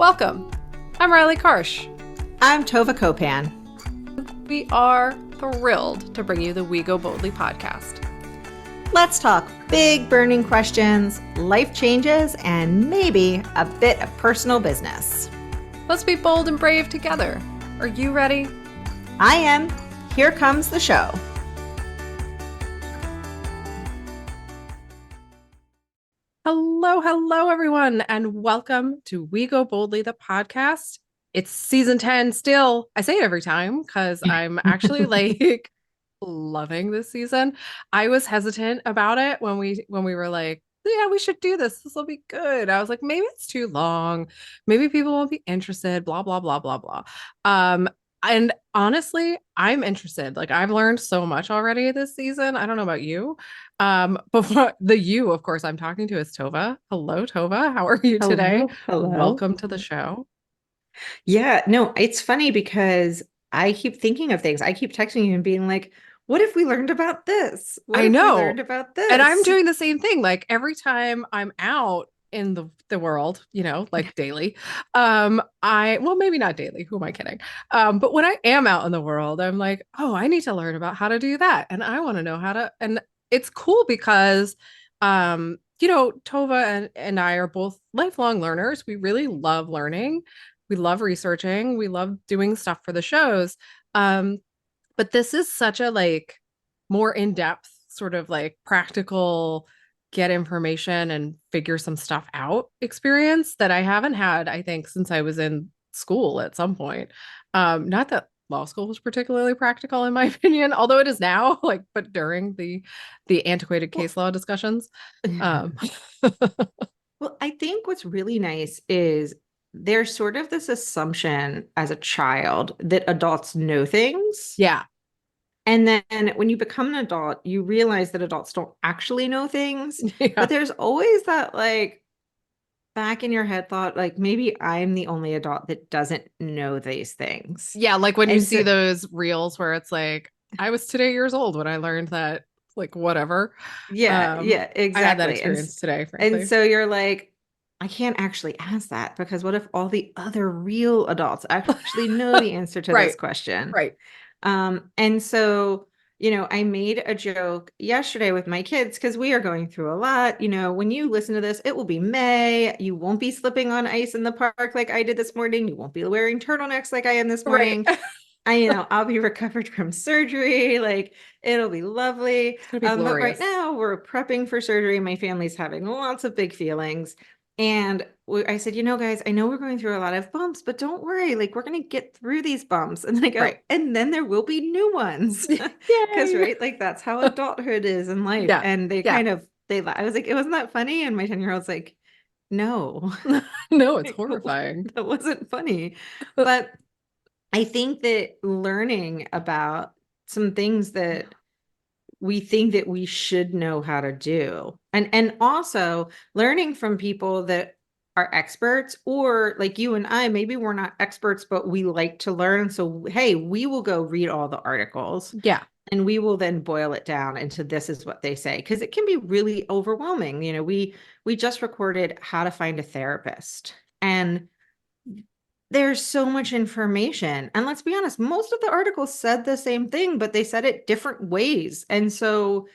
Welcome. I'm Riley Karsh. I'm Tova Kopan. We are thrilled to bring you the We Go Boldly podcast. Let's talk big burning questions, life changes, and maybe a bit of personal business. Let's be bold and brave together. Are you ready? I am. Here comes the show. Hello, everyone, and welcome to We Go Boldly, the podcast. It's season 10 still. I say it every time because I'm actually loving this season. I was hesitant about it when we were like, yeah, we should do this. This will be good. I was like, maybe it's too long. Maybe people won't be interested, blah, blah, blah, blah, blah. And honestly, I'm interested. Like, I've learned so much already this season. I don't know about you. Before you, of course, I'm talking to is Tova. Hello, Tova. How are you today? Hello. Welcome to the show. Yeah, no, it's funny because I keep thinking of things. I keep texting you and being like, what if we learned about this? I know. We learned about this? And I'm doing the same thing. Like every time I'm out in the world, like daily. Well, maybe not daily. Who am I kidding? But when I am out in the world, I'm like, oh, I need to learn about how to do that. And I want to know how to, and it's cool because Tova and I are both lifelong learners. We really love learning. We love researching. We love doing stuff for the shows. But this is such a more in-depth sort of practical get information and figure some stuff out experience that I haven't had, I think, since I was in school at some point. Not that law school was particularly practical in my opinion, although it is now, but during the antiquated case law discussions. Well, I think what's really nice is there's sort of this assumption as a child that adults know things. Yeah. And then when you become an adult, you realize that adults don't actually know things. Yeah. But there's always that back in your head thought, maybe I'm the only adult that doesn't know these things. Yeah, like when you see those reels where it's like, I was today years old when I learned that, whatever. Yeah, exactly. I had that experience today, frankly. And so you're like, I can't actually ask that because what if all the other real adults actually know the answer to this question? Right. And so, I made a joke yesterday with my kids because we are going through a lot. When you listen to this, it will be May. You won't be slipping on ice in the park like I did this morning. You won't be wearing turtlenecks like I am this morning. Right. I'll be recovered from surgery. It'll be lovely. It's gonna be glorious. But right now we're prepping for surgery. My family's having lots of big feelings. And I said, guys, I know we're going through a lot of bumps, but don't worry. We're going to get through these bumps. And then I go, right. And then there will be new ones. Because, right, that's how adulthood is in life. Yeah. And they I was like, it wasn't that funny. And my 10-year-old's like, no. No, it's horrifying. That wasn't funny. But I think that learning about some things that we think that we should know how to do. And also learning from people that are experts, or like you and I, maybe we're not experts, but we like to learn. So, hey, we will go read all the articles. Yeah. And we will then boil it down into this is what they say, because it can be really overwhelming. We just recorded how to find a therapist, and there's so much information. And let's be honest, most of the articles said the same thing, but they said it different ways. And so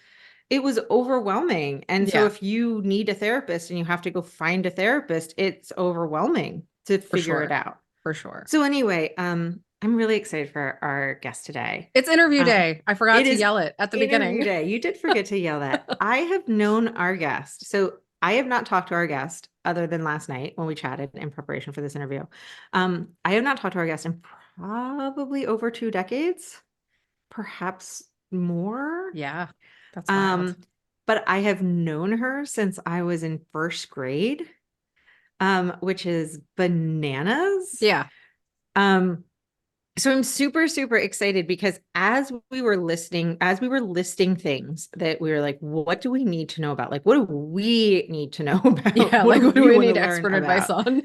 it was overwhelming. And so if you need a therapist and you have to go find a therapist, it's overwhelming to figure it out. For sure. So anyway, I'm really excited for our guest today. It's interview day. I forgot to yell it at the beginning. Interview day. You did forget to yell that. I have known our guest. So I have not talked to our guest other than last night when we chatted in preparation for this interview. I have not talked to our guest in probably over 2 decades, perhaps more. Yeah, that's wild. But I have known her since I was in first grade, which is bananas. Yeah. So I'm super, super excited because as we were listing things that we were like, what do we need to know about? What do we need to know about? Yeah, what do we need expert advice on?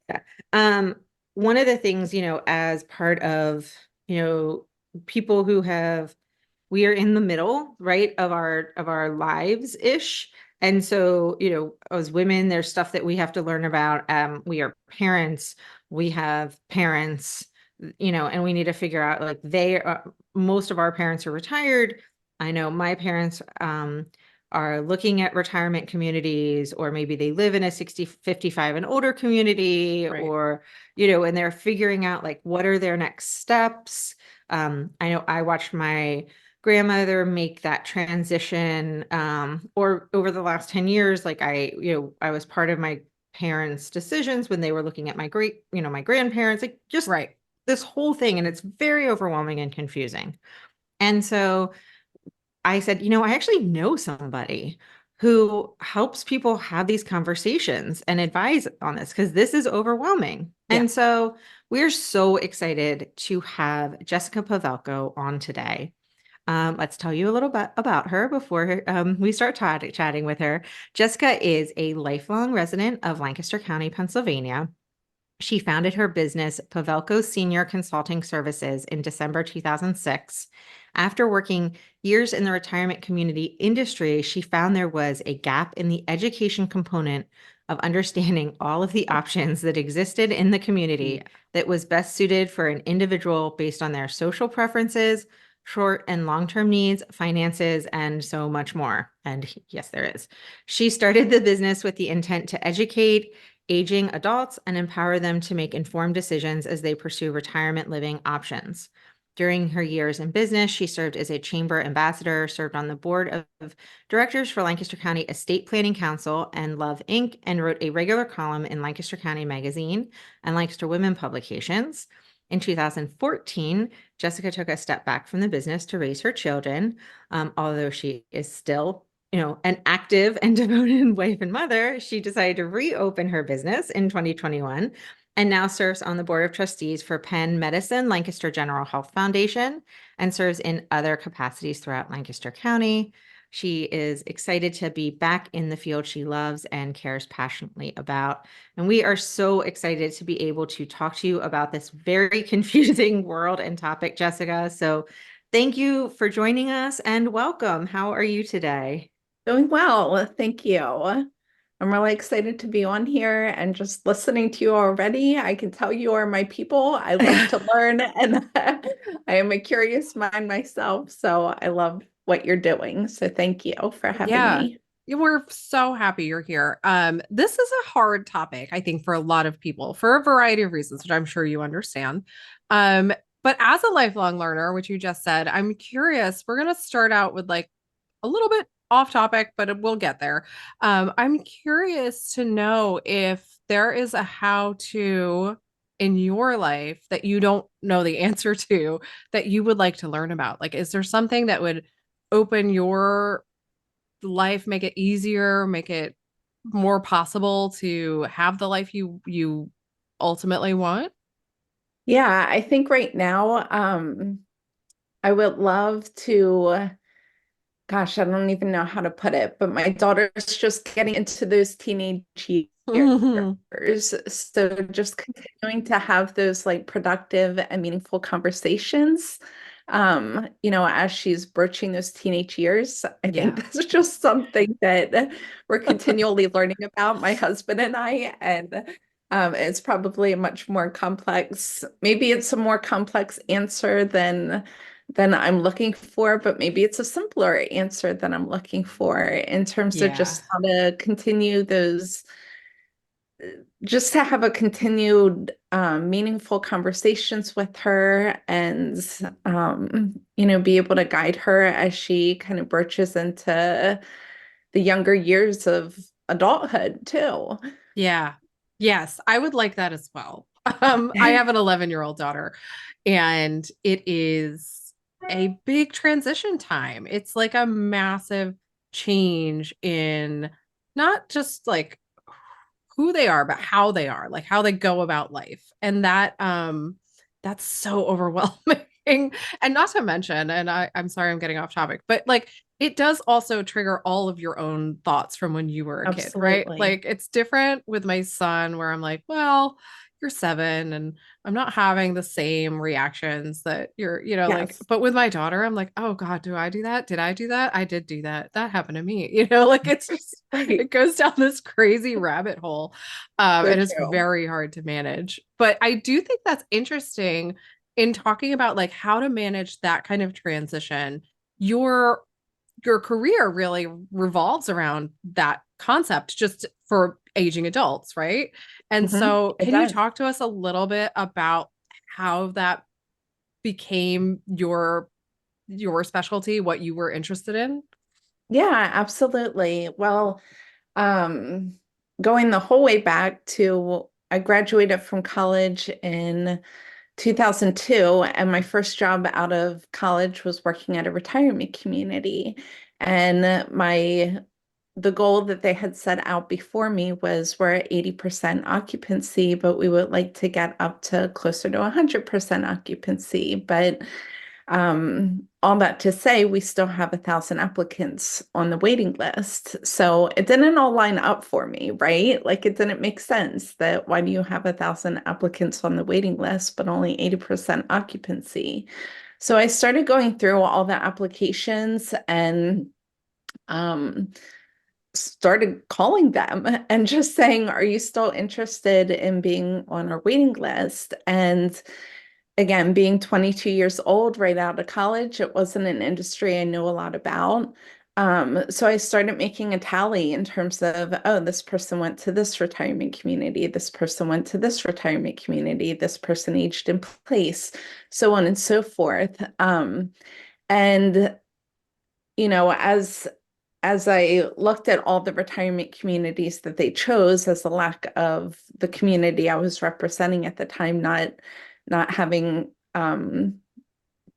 Yeah. One of the things, as part of, people who we are in the middle, right, of our lives ish. And so, as women, there's stuff that we have to learn about. We are parents, we have parents, and we need to figure out like most of our parents are retired. I know my parents are looking at retirement communities, or maybe they live in a 60, 55 and older community, Right. or, and they're figuring out like what are their next steps. I know I watched my grandmother make that transition, or over the last 10 years, like I was part of my parents' decisions when they were looking at my grandparents, like just Right. this whole thing. And it's very overwhelming and confusing. And so I said, I actually know somebody who helps people have these conversations and advise on this because this is overwhelming. Yeah. And so we're so excited to have Jessica Pavelko on today. Let's tell you a little bit about her before we start chatting with her. Jessica is a lifelong resident of Lancaster County, Pennsylvania. She founded her business, Pavelko Senior Consulting Services, in December 2006. After working years in the retirement community industry, she found there was a gap in the education component of understanding all of the options that existed in the community Yeah. that was best suited for an individual based on their social preferences, short and long-term needs, finances, and so much more. And yes, there is. She started the business with the intent to educate aging adults and empower them to make informed decisions as they pursue retirement living options. During her years in business, she served as a chamber ambassador, served on the board of directors for Lancaster County Estate Planning Council and Love Inc., and wrote a regular column in Lancaster County Magazine and Lancaster Women Publications. In 2014, Jessica took a step back from the business to raise her children, although she is still an active and devoted wife and mother. She decided to reopen her business in 2021 and now serves on the board of trustees for Penn Medicine Lancaster General Health Foundation and serves in other capacities throughout Lancaster County. She is excited to be back in the field she loves and cares passionately about. And we are so excited to be able to talk to you about this very confusing world and topic, Jessica. So thank you for joining us and welcome. How are you today? Doing well, thank you. I'm really excited to be on here and just listening to you already. I can tell you are my people. I love to learn and I am a curious mind myself. So I love what you're doing. So thank you for having Yeah. me. We're so happy you're here. This is a hard topic, I think, for a lot of people for a variety of reasons, which I'm sure you understand. Um, but as a lifelong learner, which you just said, I'm curious. We're going to start out with like a little bit off topic, but we'll get there. I'm curious to know if there is a how to in your life that you don't know the answer to that you would like to learn about. Like, is there something that would open your life, make it easier, make it more possible to have the life you ultimately want? Yeah, I think right now, I would love to. Gosh, I don't even know how to put it, but my daughter's just getting into those teenage years. So just continuing to have those like productive and meaningful conversations, as she's broaching those teenage years. I think Yeah. that's just something that we're continually learning about, my husband and I. And it's probably a much more complex, maybe it's a more complex answer than I'm looking for, but maybe it's a simpler answer than I'm looking for in terms of Yeah. just how to continue those, just to have a continued meaningful conversations with her and, be able to guide her as she kind of broaches into the younger years of adulthood too. Yeah. Yes, I would like that as well. I have an 11-year-old daughter, and it is a big transition time. It's like a massive change in not just like who they are, but how they are, like how they go about life. And that's so overwhelming. And not to mention, and I'm sorry I'm getting off topic, but like it does also trigger all of your own thoughts from when you were a kid, right? Absolutely. Like it's different with my son where I'm like, well, you're 7 and I'm not having the same reactions that you're, like, Yes. but with my daughter, I'm like, oh God, do I do that? Did I do that? I did do that. That happened to me. Like it's just, Right. it goes down this crazy rabbit hole. So And it's true. very hard to manage. But I do think that's interesting in talking about like how to manage that kind of transition. Your your career really revolves around that concept just for aging adults, right? And so, It can you does. talk to us a little bit about how that became your specialty, what you were interested in? Yeah, absolutely. Well, um, going the whole way back to I graduated from college in 2002, and my first job out of college was working at a retirement community. And the goal that they had set out before me was we're at 80% occupancy, but we would like to get up to closer to 100% occupancy. But all that to say, we still have 1,000 applicants on the waiting list. So it didn't all line up for me, right? Like it didn't make sense that why do you have 1,000 applicants on the waiting list, but only 80% occupancy? So I started going through all the applications and um, started calling them and just saying, are you still interested in being on our waiting list? And again, being 22 years old right out of college, it wasn't an industry I knew a lot about. So I started making a tally in terms of, oh, this person went to this retirement community, this person went to this retirement community, this person aged in place, so on and so forth. And as I looked at all the retirement communities that they chose as a lack of the community I was representing at the time, not having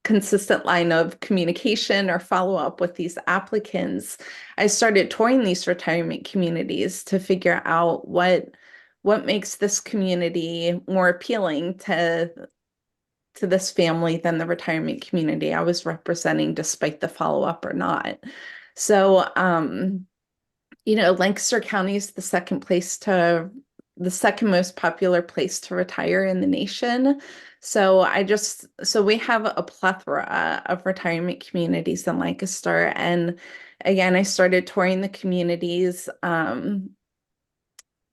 consistent line of communication or follow up with these applicants, I started touring these retirement communities to figure out what makes this community more appealing to this family than the retirement community I was representing, despite the follow up or not. So, Lancaster County is the second most popular place to retire in the nation. So we have a plethora of retirement communities in Lancaster. And again, I started touring the communities,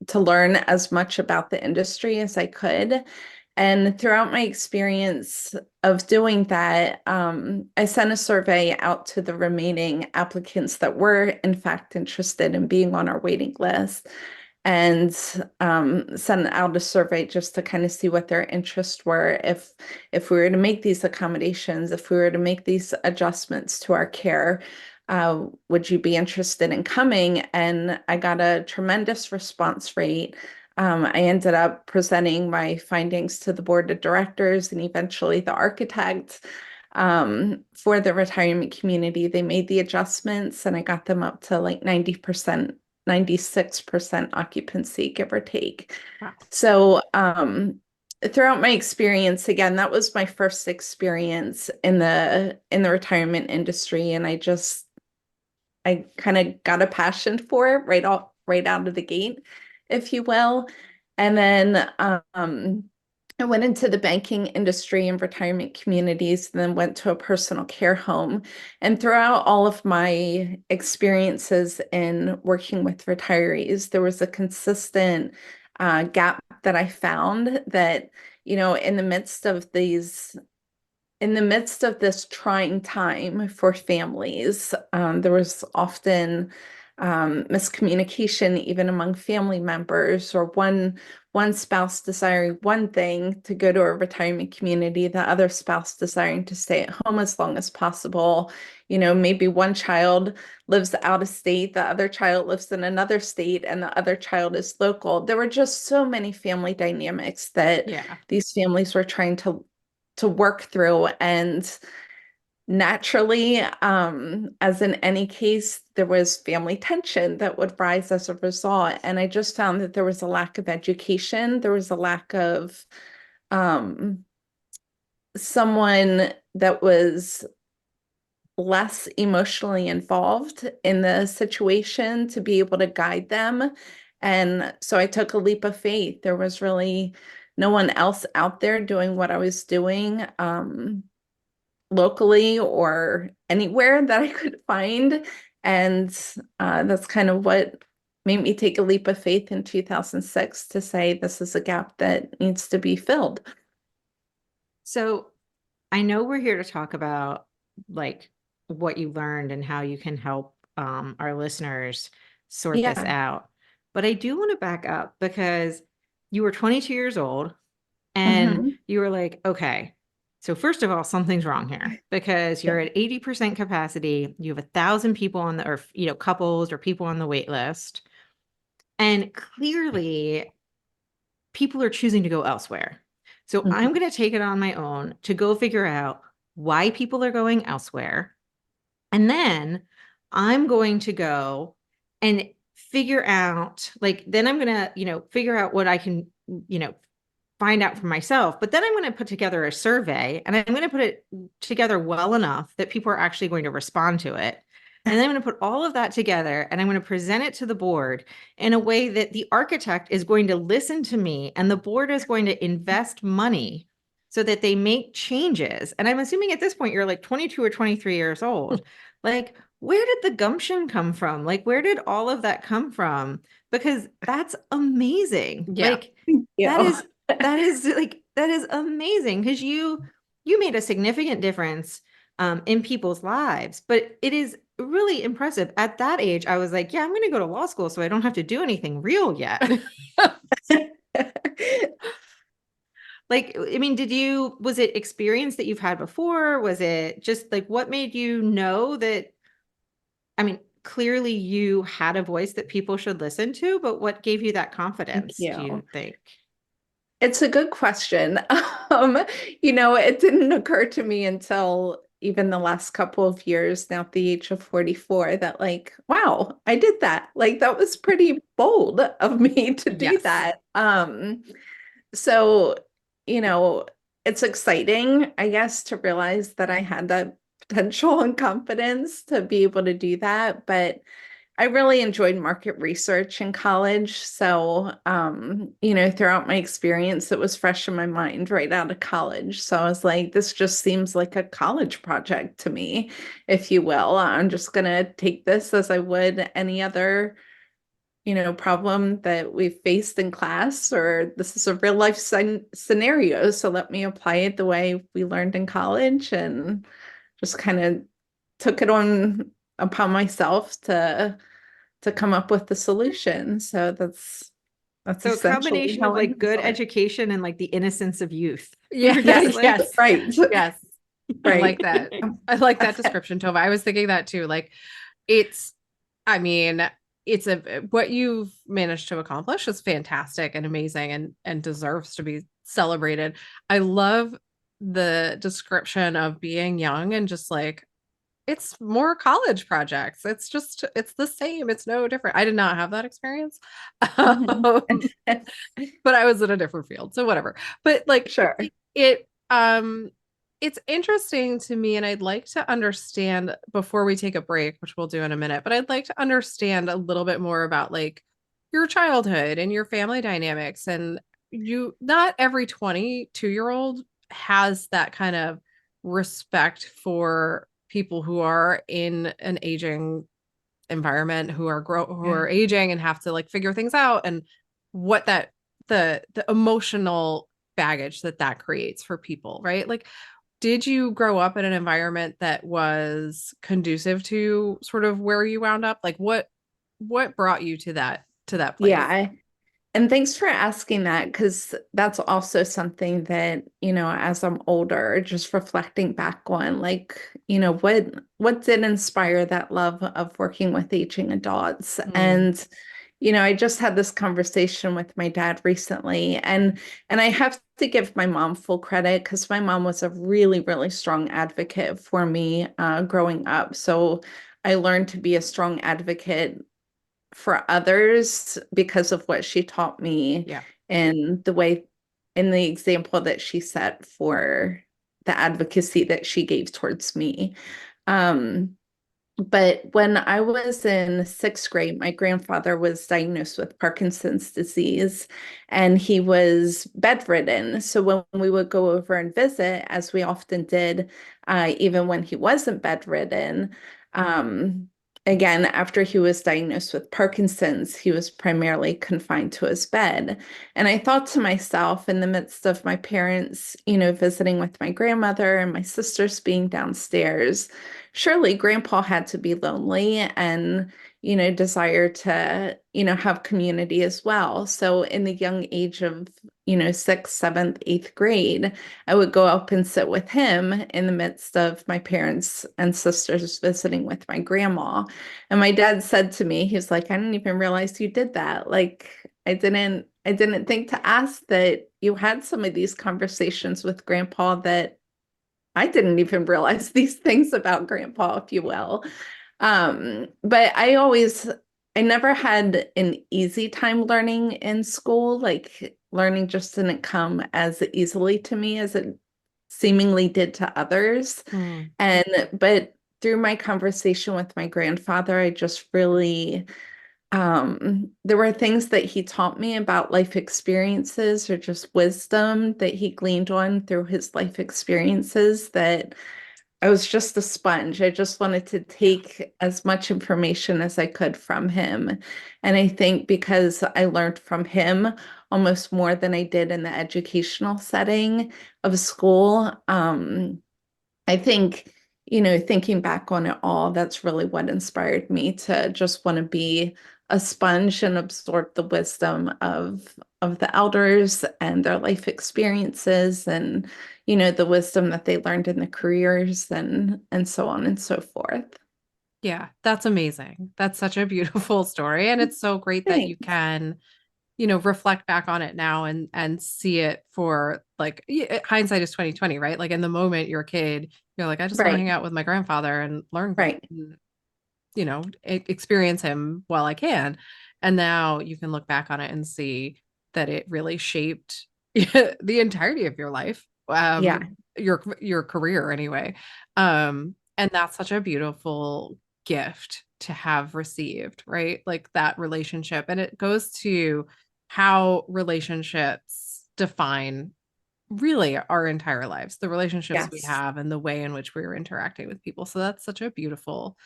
to learn as much about the industry as I could. And throughout my experience of doing that, I sent a survey out to the remaining applicants that were, in fact, interested in being on our waiting list, and sent out a survey just to kind of see what their interests were. If we were to make these accommodations, if we were to make these adjustments to our care, would you be interested in coming? And I got a tremendous response rate. I ended up presenting my findings to the board of directors and eventually the architect for the retirement community. They made the adjustments and I got them up to like 90%, 96% occupancy, give or take. Wow. So throughout my experience, again, that was my first experience in the retirement industry, and I kind of got a passion for it right out of the gate, if you will. And then I went into the banking industry and retirement communities, and then went to a personal care home. And throughout all of my experiences in working with retirees, there was a consistent gap that I found that, in the midst of this trying time for families, there was often miscommunication even among family members, or one spouse desiring one thing to go to a retirement community, the other spouse desiring to stay at home as long as possible. Maybe one child lives out of state, the other child lives in another state, and the other child is local. There were just so many family dynamics that Yeah. these families were trying to work through. And naturally, as in any case, there was family tension that would rise as a result. And I just found that there was a lack of education. There was a lack of someone that was less emotionally involved in the situation to be able to guide them. And so I took a leap of faith. There was really no one else out there doing what I was doing locally or anywhere that I could find. And that's kind of what made me take a leap of faith in 2006 to say this is a gap that needs to be filled. So I know we're here to talk about like what you learned and how you can help our listeners sort this out. But I do want to back up because you were 22 years old and you were like, okay, so first of all, something's wrong here because you're at 80% capacity. You have 1,000 people on the, or, you know, couples or people on the wait list. And clearly people are choosing to go elsewhere. So I'm going to take it on my own to go figure out why people are going elsewhere. And then I'm going to go and figure out, like, then I'm going to, you know, figure out what I can, you know, find out for myself. But then I'm going to put together a survey and I'm going to put it together well enough that people are actually going to respond to it. And then I'm going to put all of that together and I'm going to present it to the board in a way that the architect is going to listen to me and the board is going to invest money so that they make changes. And I'm assuming at this point you're like 22 or 23 years old. Like, where did the gumption come from? Like, where did all of that come from? Because that's amazing. Yeah. Like, that is amazing because you made a significant difference in people's lives. But it is really impressive. At that age, I was like, yeah, I'm going to go to law school so I don't have to do anything real yet. Like, I mean, was it experience that you've had before? Was it just like, what made you know that, I mean, clearly you had a voice that people should listen to, but what gave you that confidence, do you think? It's a good question. You know, it didn't occur to me until even the last couple of years, now at the age of 44, that like, wow, I did that. Like that was pretty bold of me to do that. So, you know, it's exciting, I guess, to realize that I had that potential and confidence to be able to do that. But I really enjoyed market research in college. So, you know, throughout my experience, it was fresh in my mind right out of college. So I was like, this just seems like a college project to me, if you will. I'm just going to take this as I would any other, you know, problem that we've faced in class, or this is a real life scenario. So let me apply it the way we learned in college and just kind of took it on upon myself to come up with the solution. So that's so a combination of like good education and like the innocence of youth. Yeah. Yes. Right. Yes. Right. I like that. I like that description, Tova. I was thinking that too. Like what you've managed to accomplish is fantastic and amazing and deserves to be celebrated. I love the description of being young and just like, it's more college projects. It's the same. It's no different. I did not have that experience. But I was in a different field. So whatever. But like, sure. It's interesting to me, and I'd like to understand before we take a break, which we'll do in a minute, but I'd like to understand a little bit more about like your childhood and your family dynamics. And not every 22-year-old has that kind of respect for people who are in an aging environment, who are aging and have to like figure things out, and what that the emotional baggage that creates for people, right? Like, did you grow up in an environment that was conducive to sort of where you wound up? Like what brought you to that place? Yeah. And thanks for asking that, because that's also something that, you know, as I'm older, just reflecting back on, like, you know, what did inspire that love of working with aging adults? And, you know, I just had this conversation with my dad recently, and I have to give my mom full credit because my mom was a really, really strong advocate for me growing up. So I learned to be a strong advocate for others because of what she taught me and in the example that she set for the advocacy that she gave towards me. But when I was in sixth grade, my grandfather was diagnosed with Parkinson's disease and he was bedridden. So when we would go over and visit, as we often did, even when he wasn't bedridden, again, after he was diagnosed with Parkinson's, he was primarily confined to his bed. And I thought to myself, in the midst of my parents, visiting with my grandmother and my sisters being downstairs, surely grandpa had to be lonely and, desire to, have community as well. So in the young age of, sixth, seventh, eighth grade, I would go up and sit with him in the midst of my parents and sisters visiting with my grandma. And my dad said to me, he's like, I didn't even realize you did that. Like, I didn't think to ask that you had some of these conversations with grandpa, that I didn't even realize these things about grandpa, if you will. But I never had an easy time learning in school. Like, learning just didn't come as easily to me as it seemingly did to others. Mm. But through my conversation with my grandfather, I just really, there were things that he taught me about life experiences, or just wisdom that he gleaned on through his life experiences, that I was just a sponge. I just wanted to take as much information as I could from him. And I think because I learned from him almost more than I did in the educational setting of school, I think, thinking back on it all, that's really what inspired me to just want to be a sponge and absorb the wisdom of the elders and their life experiences, and, the wisdom that they learned in the careers, and so on and so forth. Yeah, that's amazing. That's such a beautiful story. And it's so great that you Thanks. can, reflect back on it now and see it for, like, hindsight is 2020, right? Like, in the moment you're a kid, you're like, I just want to Right, hang out with my grandfather and learn, right. experience him while I can. And now you can look back on it and see that it really shaped the entirety of your life, Yeah, your career anyway. And that's such a beautiful gift to have received, right? Like, that relationship. And it goes to how relationships define really our entire lives, the relationships we yes. have and the way in which we're interacting with people. So that's such a beautiful,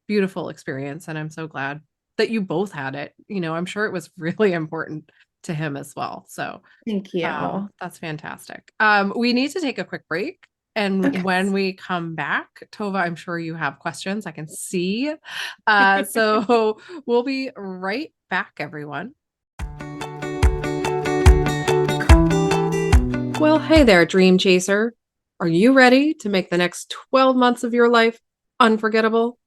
beautiful experience. And I'm so glad that you both had it. I'm sure it was really important to him as well. So Thank you. that's fantastic. We need to take a quick break. And Okay. when we come back, Tova, I'm sure you have questions. I can see. So we'll be right back, everyone. Well, hey there, Dream Chaser. Are you ready to make the next 12 months of your life unforgettable?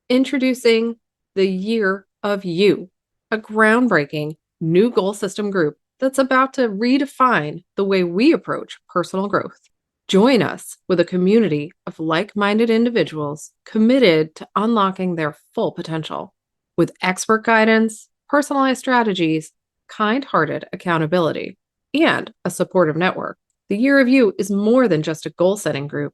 Introducing the Year of You, a groundbreaking new goal system group that's about to redefine the way we approach personal growth. Join us with a community of like-minded individuals committed to unlocking their full potential. With expert guidance, personalized strategies, kind-hearted accountability, and a supportive network, the Year of You is more than just a goal-setting group.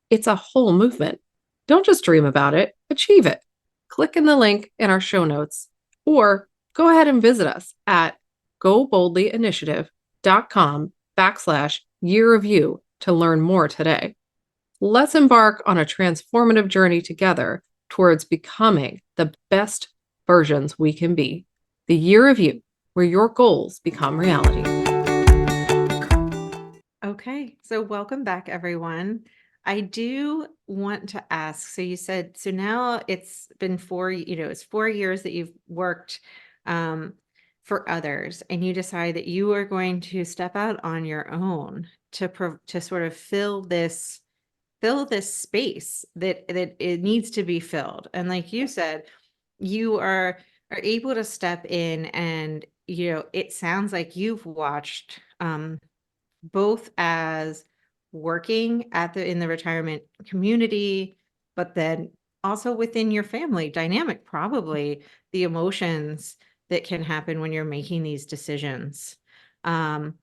It's a whole movement. Don't just dream about it, achieve it. Click in the link in our show notes, or go ahead and visit us at goboldlyinitiative.com/year of you to learn more today. Let's embark on a transformative journey together towards becoming the best versions we can be. The Year of You, where your goals become reality. Okay, so welcome back, everyone. I do want to ask, so you said, so now it's been it's 4 years that you've worked for others, and you decide that you are going to step out on your own to sort of fill this space that it needs to be filled. And like you said, you are able to step in, and it sounds like you've watched both as working in the retirement community, but then also within your family dynamic, probably the emotions that can happen when you're making these decisions. How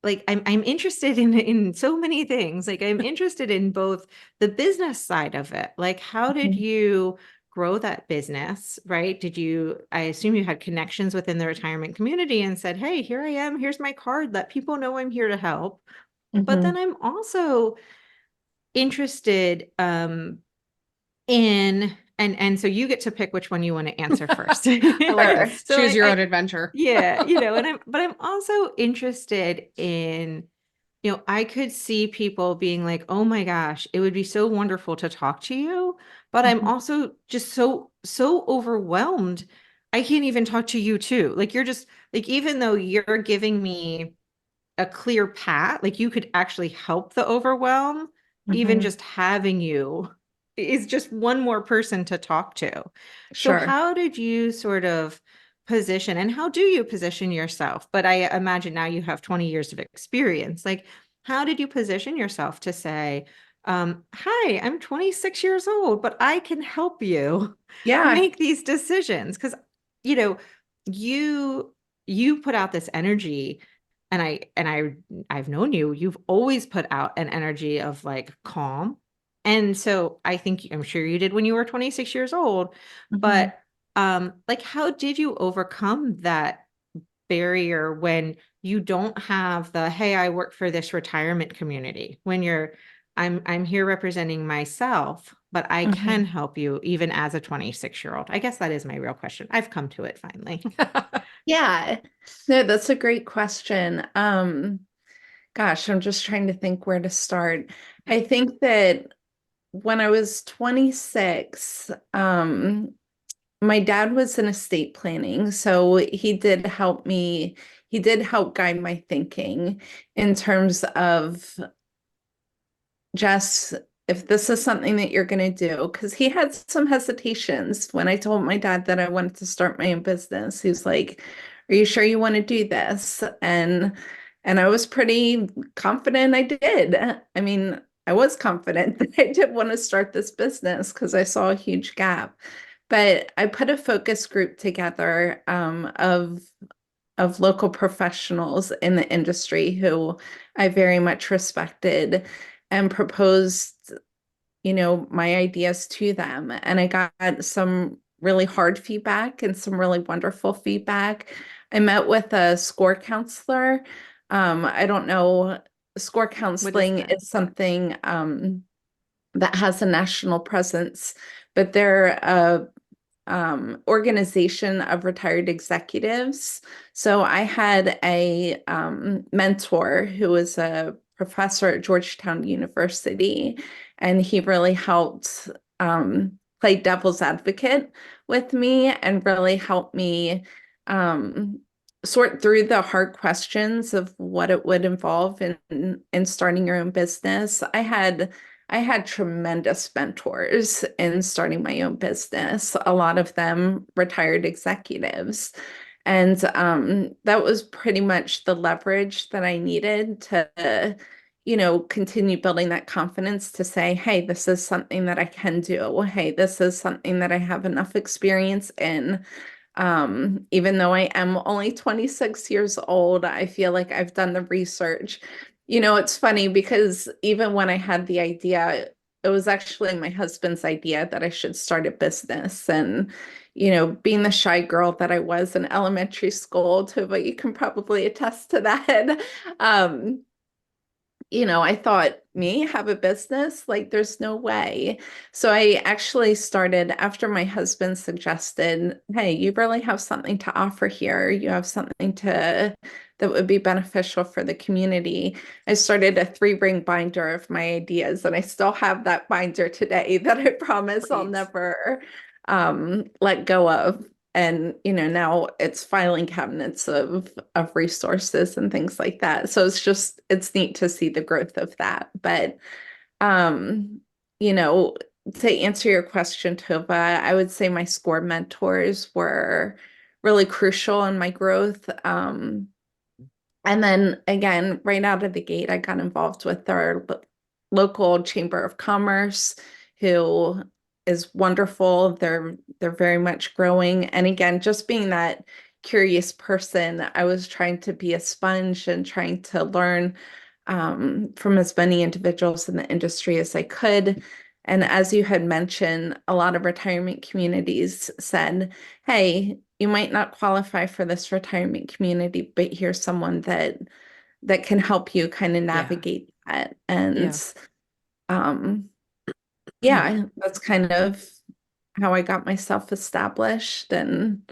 like I'm interested in so many things. Like I'm interested in both the business side of it. Like how did you grow that business, right? I assume you had connections within the retirement community and said, hey, here I am, here's my card, let people know I'm here to help. But then I'm also interested in and so you get to pick which one you want to answer first. I like this. So Choose your own adventure. yeah, but I'm also interested in, I could see people being like, oh my gosh, it would be so wonderful to talk to you, but I'm also just so overwhelmed. I can't even talk to you too. Like you're just like, even though you're giving me a clear path, like you could actually help the overwhelm, even just having you is just one more person to talk to. So Sure. how did you sort of position, and how do you position yourself? But I imagine now you have 20 years of experience. Like, how did you position yourself to say, hi, I'm 26 years old, but I can help you Yeah. make these decisions? Because, you know, you put out this energy, I've known you, you've always put out an energy of like calm. And so I'm sure you did when you were 26 years old, but like how did you overcome that barrier when you don't have the, hey, I work for this retirement community, when I'm here representing myself, but I can help you even as a 26-year-old? I guess that is my real question. I've come to it finally. Yeah. No, that's a great question. Gosh, I'm just trying to think where to start. I think that when I was 26, my dad was in estate planning, so he did help guide my thinking in terms of just if this is something that you're going to do, because he had some hesitations when I told my dad that I wanted to start my own business. He's like, "Are you sure you want to do this?" And I was pretty confident I did. I mean, I was confident that I did want to start this business because I saw a huge gap. But I put a focus group together of local professionals in the industry who I very much respected and proposed, my ideas to them. And I got some really hard feedback and some really wonderful feedback. I met with a score counselor. I don't know, score counseling is something that has a national presence, but they're a organization of retired executives. So I had a mentor who was a professor at Georgetown University, and he really helped play devil's advocate with me and really helped me sort through the hard questions of what it would involve in starting your own business. I had tremendous mentors in starting my own business, a lot of them retired executives. And that was pretty much the leverage that I needed to, continue building that confidence to say, hey, this is something that I can do. Hey, this is something that I have enough experience in. Even though I am only 26 years old, I feel like I've done the research. It's funny because even when I had the idea, it was actually my husband's idea that I should start a business. And, being the shy girl that I was in elementary school, Tova, you can probably attest to that. I thought, me have a business? Like, there's no way. So I actually started after my husband suggested, hey, you really have something to offer here. You have something that would be beneficial for the community. I started a 3-ring binder of my ideas, and I still have that binder today that I promise I'll never let go of. And now it's filing cabinets of resources and things like that. So it's neat to see the growth of that. But you know to answer your question, Tova, I would say my score mentors were really crucial in my growth. And then again, right out of the gate, I got involved with our local chamber of commerce, who is wonderful. They're very much growing. And again, just being that, curious person. I was trying to be a sponge and trying to learn from as many individuals in the industry as I could. And as you had mentioned, a lot of retirement communities said, hey, you might not qualify for this retirement community, but here's someone that can help you kind of Yeah. navigate that. And Yeah. yeah, that's kind of how I got myself established and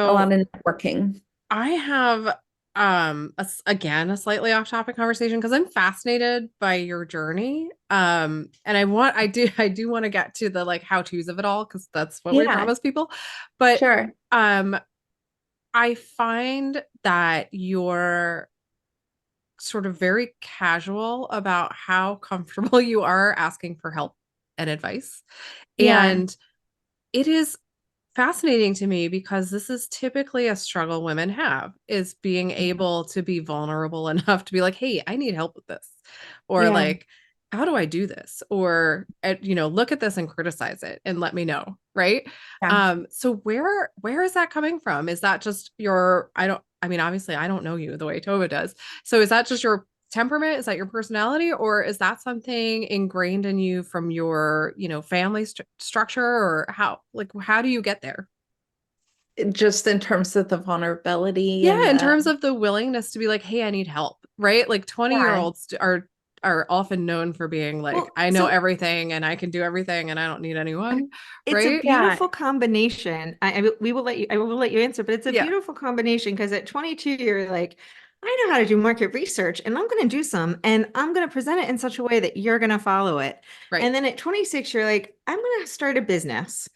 a lot So of networking. I have again a slightly off topic conversation because I'm fascinated by your journey. And I do want to get to the like how-tos of it all because that's what we Yeah, promise people. But sure. um I find that you're sort of very casual about how comfortable you are asking for help and advice. Yeah, And it is fascinating to me because this is typically a struggle women have is being able to be vulnerable enough to be like, hey, I need help with this. Or yeah, like, how do I do this? Or look at this and criticize it and let me know. Right. yeah. So where is that coming from? Is that just your I mean, obviously I don't know you the way Tova does. So is that just your temperament? Is that your personality? Or is that something ingrained in you from your, family structure or how do you get there? Just in terms of the vulnerability Yeah, and in the, terms of the willingness to be like, hey, I need help, right? Like 20-year yeah, olds are often known for being like, Well, I know so everything and I can do everything and I don't need anyone, it's a right? yeah, beautiful combination. I will let you answer, but it's a Yeah, beautiful combination because at 22, you're like, I know how to do market research and I'm going to do some and I'm going to present it in such a way that you're going to follow it. right. And then at 26, you're like, I'm going to start a business.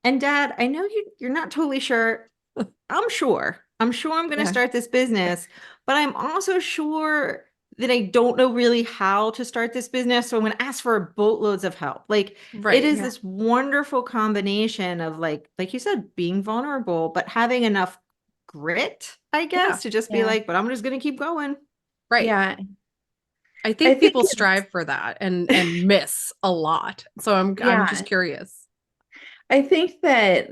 And dad, I know you're not totally sure. I'm sure. I'm sure I'm going to yeah, start this business, but I'm also sure that I don't know really how to start this business. So I'm going to ask for boatloads of help. Like it Right. is yeah, this wonderful combination of like you said, being vulnerable, but having enough grit, I Yeah. guess, to just be yeah, like, but I'm just going to keep going. Right. yeah. I I think think people it's, strive for that and miss a lot. So I'm just yeah, curious. I think that,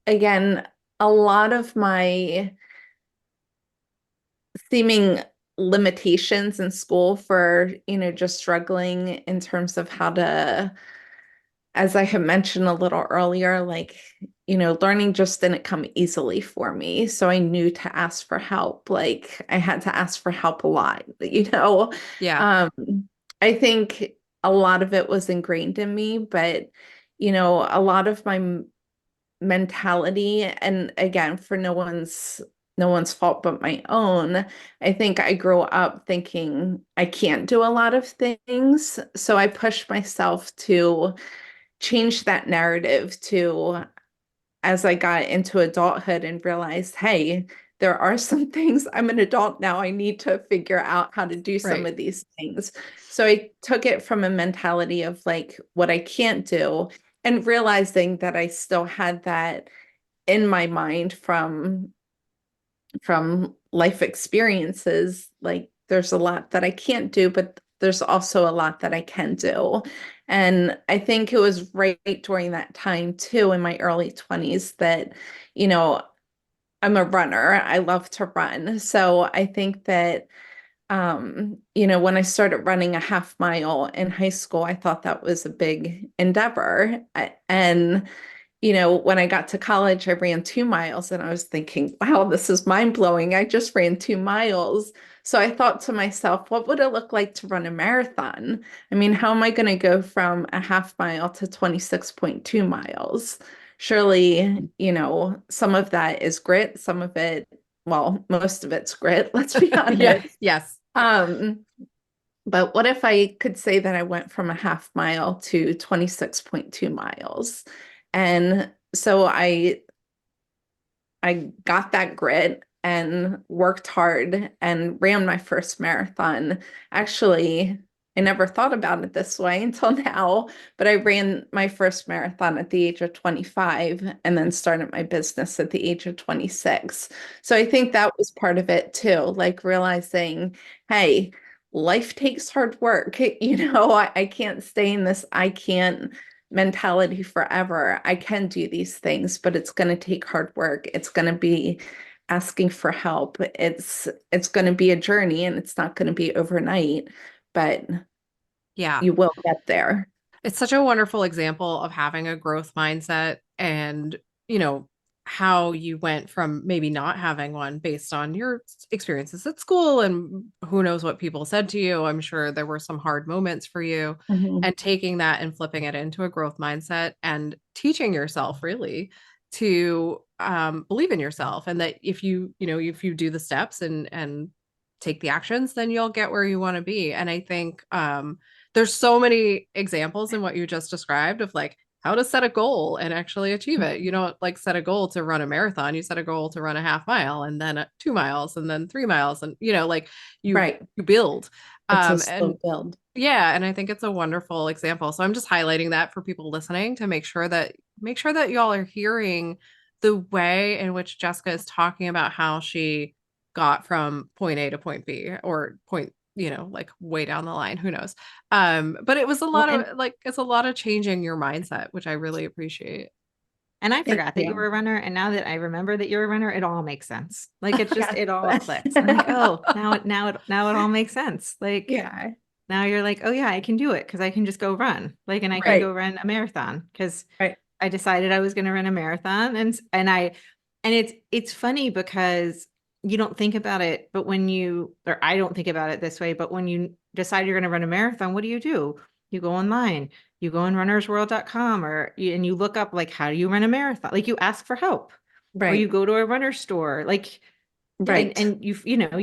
again, a lot of my seeming limitations in school for, just struggling in terms of how to, as I have mentioned a little earlier, like, learning just didn't come easily for me. So I knew to ask for help. Like I had to ask for help a lot, you know. Yeah. Um, I think a lot of it was ingrained in me, but a lot of my mentality, and again, for no one's fault but my own. I think I grew up thinking I can't do a lot of things. So I pushed myself to change that narrative to as I got into adulthood and realized, hey, there are some things I'm an adult now. I need to figure out how to do some Right. of these things. So I took it from a mentality of like what I can't do and realizing that I still had that in my mind from life experiences. Like there's a lot that I can't do, but there's also a lot that I can do. And I think it was right during that time too, in my early 20s, that, you know, I'm a runner. I love to run. So I think that, when I started running a half mile in high school, I thought that was a big endeavor. And when I got to college, I ran 2 miles and I was thinking, wow, this is mind blowing. I just ran 2 miles. So I thought to myself, what would it look like to run a marathon? I mean, how am I going to go from a half mile to 26.2 miles? Surely, some of that is grit, some of it, well, most of it's grit, let's be Yeah. honest. Yes. Um, but what if I could say that I went from a half mile to 26.2 miles? And so I got that grit and worked hard and ran my first marathon. Actually, I never thought about it this way until now, but I ran my first marathon at the age of 25 and then started my business at the age of 26. So I think that was part of it too, like realizing, hey, life takes hard work. I can't stay in this I can't mentality forever. I can do these things, but it's going to take hard work. It's going to be asking for help. It's going to be a journey, and it's not going to be overnight, but Yeah. you will get there. It's such a wonderful example of having a growth mindset and, you know, how you went from maybe not having one based on your experiences at school and who knows what people said to you. I'm sure there were some hard moments for you, Mhm. and taking that and flipping it into a growth mindset and teaching yourself really to believe in yourself, and that if if you do the steps and take the actions, then you'll get where you want to be. And I think there's so many examples in what you just described of like how to set a goal and actually achieve it. You don't like set a goal to run a marathon. You set a goal to run a half mile, and then 2 miles, and then 3 miles. And, like Right. you build. It's a And slow build. yeah, and I think it's a wonderful example. So I'm just highlighting that for people listening to make sure that y'all are hearing the way in which Jessica is talking about how she got from point A to point B, or point, like way down the line, who knows. But it was a Well, lot and of like it's a lot of changing your mindset, which I really appreciate. I Thank forgot that you were you. a runner, and now that I remember that you're a runner, it all makes sense. Like it's just Yes. it all clicks. I'm like, oh, now it all makes sense. Like Yeah. now you're like, oh yeah, I can do it because I can just go run. Like, and I can Right. go run a marathon because Right. I decided I was going to run a marathon, and it's funny because you don't think about it, but or I don't think about it this way, but when you decide you're going to run a marathon, what do? You go online, you go on runnersworld.com, and you look up like, how do you run a marathon? Like you ask for help, or you Right. go to a runner store, like, Right. and you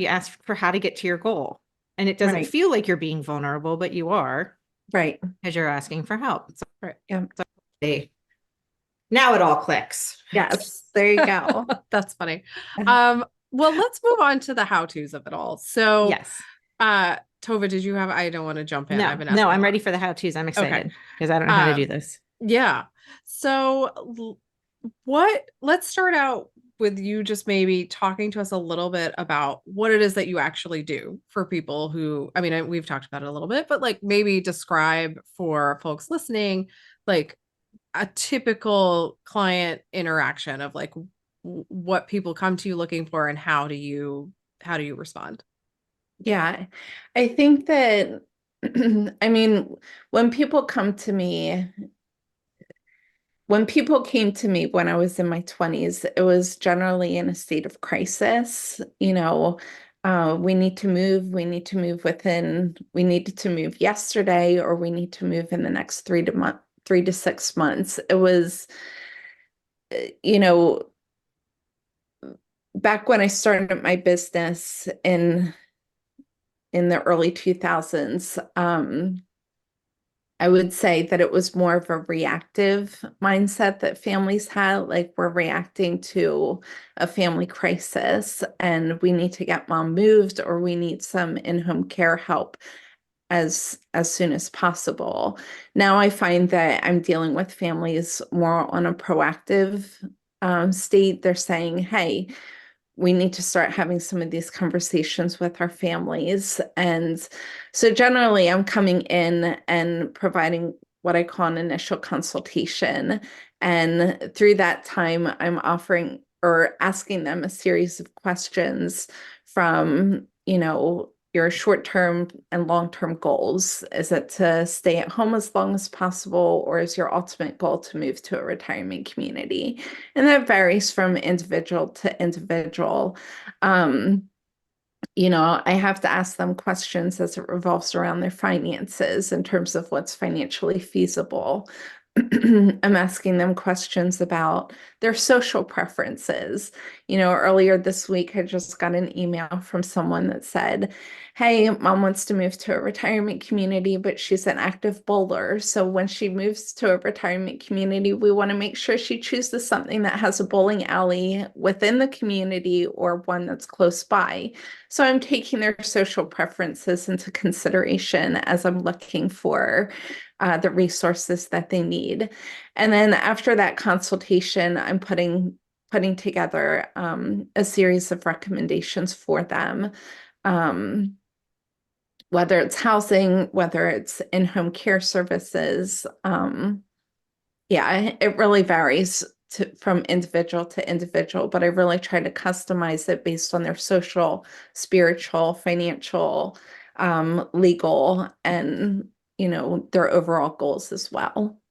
ask for how to get to your goal. And it doesn't Right. feel like you're being vulnerable, but you are, Right. because you're asking for help. So, Right. Yeah. hey, now it all clicks. Yes. There you go. That's funny. Well, let's move on to the how-tos of it all. So, Yes. Tova, did you have, I don't want to jump in. I've No, been no, asking a I'm lot. ready for the how-tos. I'm Okay. excited because I don't know how to do Um, this. yeah. So let's start out with you just maybe talking to us a little bit about what it is that you actually do for people who, I mean, we've talked about it a little bit, but like maybe describe for folks listening, like a typical client interaction of like what people come to you looking for, and how do you respond? Yeah. I think that, I mean, when people come to me, when people came to me when I was in my 20s, it was generally in a state of crisis. We need to move. We needed to move yesterday, or we need to move in the next 3 to 6 months. It was, you know, back when I started my business in the early 2000s, I would say that it was more of a reactive mindset that families had, like we're reacting to a family crisis and we need to get mom moved, or we need some in-home care help as soon as possible. Now I find that I'm dealing with families more on a proactive state. They're saying, hey, we need to start having some of these conversations with our families. And so generally, I'm coming in and providing what I call an initial consultation. And through that time, I'm offering or asking them a series of questions from, your short-term and long-term goals. Is it to stay at home as long as possible, or is your ultimate goal to move to a retirement community? And that varies from individual to individual. Um, I have to ask them questions as it revolves around their finances in terms of what's financially feasible. I'm asking them questions about their social preferences. Earlier this week, I just got an email from someone that said, hey, mom wants to move to a retirement community, but she's an active bowler. So when she moves to a retirement community, we want to make sure she chooses something that has a bowling alley within the community or one that's close by. So I'm taking their social preferences into consideration as I'm looking for the resources that they need. And then after that consultation, I'm putting together a series of recommendations for them. Whether it's housing, whether it's in-home care services, Yeah, it really varies from individual to individual, but I really try to customize it based on their social, spiritual, financial, legal, and their overall goals as well.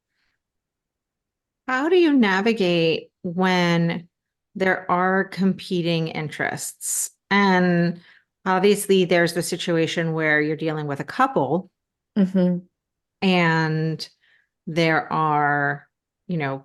How do you navigate when there are competing interests? And obviously, there's the situation where you're dealing with a couple Hmm. and there are, you know,